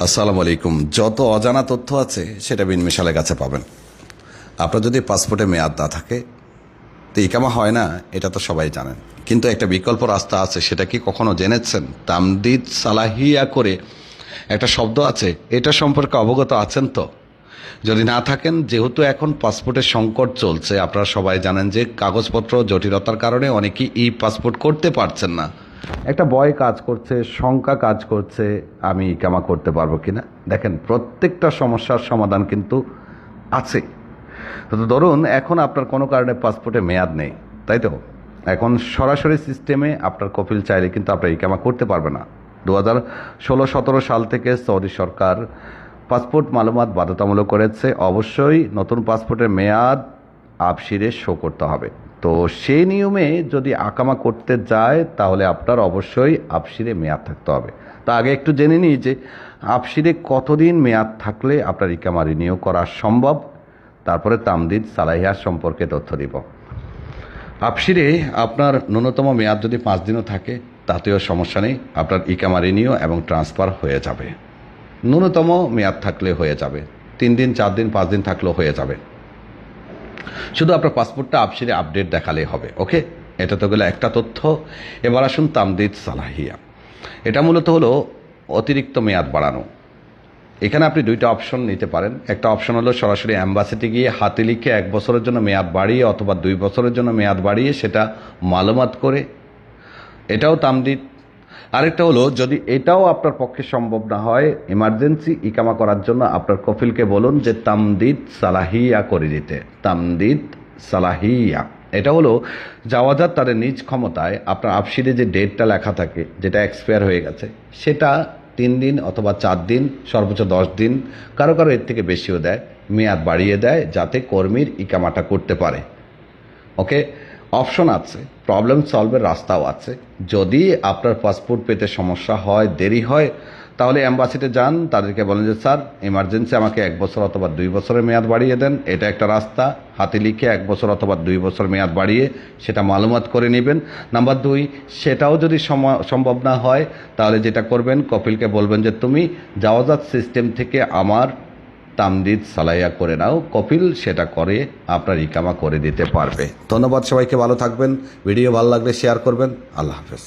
আসসালামু আলাইকুম। যত অজানা তথ্য আছে সেটা বিন মিশালের কাছে পাবেন। আপনার যদি পাসপোর্টে মেয়াদ না থাকে তো ইকামা হয় না, এটা তো সবাই জানেন। কিন্তু একটা বিকল্প রাস্তা আছে, সেটা কি কখনো জেনেছেন? তামদিদ সালাহিয়া করে একটা শব্দ আছে, এটা সম্পর্কে অবগত আছেন তো? যদি না থাকেন, যেহেতু এখন পাসপোর্টের সংকট চলছে, আপনারা সবাই জানেন যে কাগজপত্র জটিলতার কারণে অনেকেই ই পাসপোর্ট করতে পারছেন না। একটা ভয় কাজ করছে, শঙ্কা কাজ করছে, আমি ইকামা করতে পারবো কিনা। দেখেন, প্রত্যেকটা সমস্যার সমাধান কিন্তু আছে। তো ধরুন এখন আপনার কোনো কারণে পাসপোর্টে মেয়াদ নেই, তাই তো? এখন সরাসরি সিস্টেমে আপনার কফিল চাইলে কিন্তু আপনার ইকামা করতে পারবে না। 2016-17 সাল থেকে সৌদি সরকার পাসপোর্ট মালুমাত বাধ্যতামূলক করেছে। অবশ্যই নতুন পাসপোর্টের মেয়াদ আবশিরে শো করতে হবে। তো সেই নিয়মে যদি আকামা করতে যায় তাহলে আপনার অবশ্যই আবশিরে মেয়াদ থাকতে হবে। তা আগে একটু জেনে নিই যে আবশিরে কতদিন মেয়াদ থাকলে আপনার ইকামা রিনিউ করা সম্ভব, তারপরে তামদিদ সালাহিয়া সম্পর্কে তথ্য দিব। আবশিরে আপনার ন্যূনতম মেয়াদ যদি 5 দিনও থাকে তাতেও সমস্যা নেই, আপনার ইকামা রিনিউ এবং ট্রান্সফার হয়ে যাবে। ন্যূনতম মেয়াদ থাকলে হয়ে যাবে, 3 দিন 4 দিন 5 দিন থাকলেও হয়ে যাবে। শুধু আপনার পাসপোর্টটা আবশিরে আপডেট দেখালেই হবে। ওকে, এটা তো গেলে একটা তথ্য। এবার আসুন তামদিদ সালাহিয়া। এটা মূলত হলো অতিরিক্ত মেয়াদ বাড়ানো। এখানে আপনি 2টা অপশন নিতে পারেন। একটা অপশন হলো সরাসরি অ্যাম্বাসিতে গিয়ে হাতে লিখে 1 বছরের জন্য মেয়াদ বাড়িয়ে অথবা 2 বছরের জন্য মেয়াদ বাড়িয়ে সেটা মালুমাত করে, এটাও তামদিদ। আরেকটা হলো যদি এটাও আপনার পক্ষে সম্ভব না হয়, ইমার্জেন্সি ইকামা করার জন্য আপনার কফিলকে বলুন যে তামদিদ সালাহিয়া করে দিতে। তামদিদ সালাহিয়া এটা হলো জাওয়াজাত তাদের নিজ ক্ষমতায় আপনার আবশিরে যে ডেটটা লেখা থাকে, যেটা এক্সপায়ার হয়ে গেছে, সেটা 3 দিন অথবা 4 দিন, সর্বোচ্চ 10 দিন, কারো কারো এর থেকে বেশিও দেয়, মেয়াদ বাড়িয়ে দেয় যাতে কর্মীর ইকামাটা করতে পারে। ওকে, অপশন আছে, প্রবলেম সলভের রাস্তাও আছে। যদি আপনার পাসপোর্ট পেতে সমস্যা হয়, দেরি হয়, তাহলে অ্যাম্বাসিতে যান, তাদেরকে বলেন যে স্যার এমার্জেন্সি আমাকে 1 বছর অথবা 2 বছরের মেয়াদ বাড়িয়ে দেন। এটা একটা রাস্তা, হাতে লিখে 1 বছর অথবা 2 বছর মেয়াদ বাড়িয়ে সেটা মালুমাত করে নেবেন। নাম্বার 2, সেটাও যদি সম্ভব না হয় তাহলে যেটা করবেন, কপিলকে বলবেন যে তুমি জাওয়াজাত সিস্টেম থেকে আমার তামদিদ সালাইয়া করে নাও। কপিল সেটা করে আপনার ইকামা করে দিতে পারবে। ধন্যবাদ সবাইকে, ভালো থাকবেন। ভিডিও ভালো লাগলে শেয়ার করবেন। আল্লাহ হাফেজ।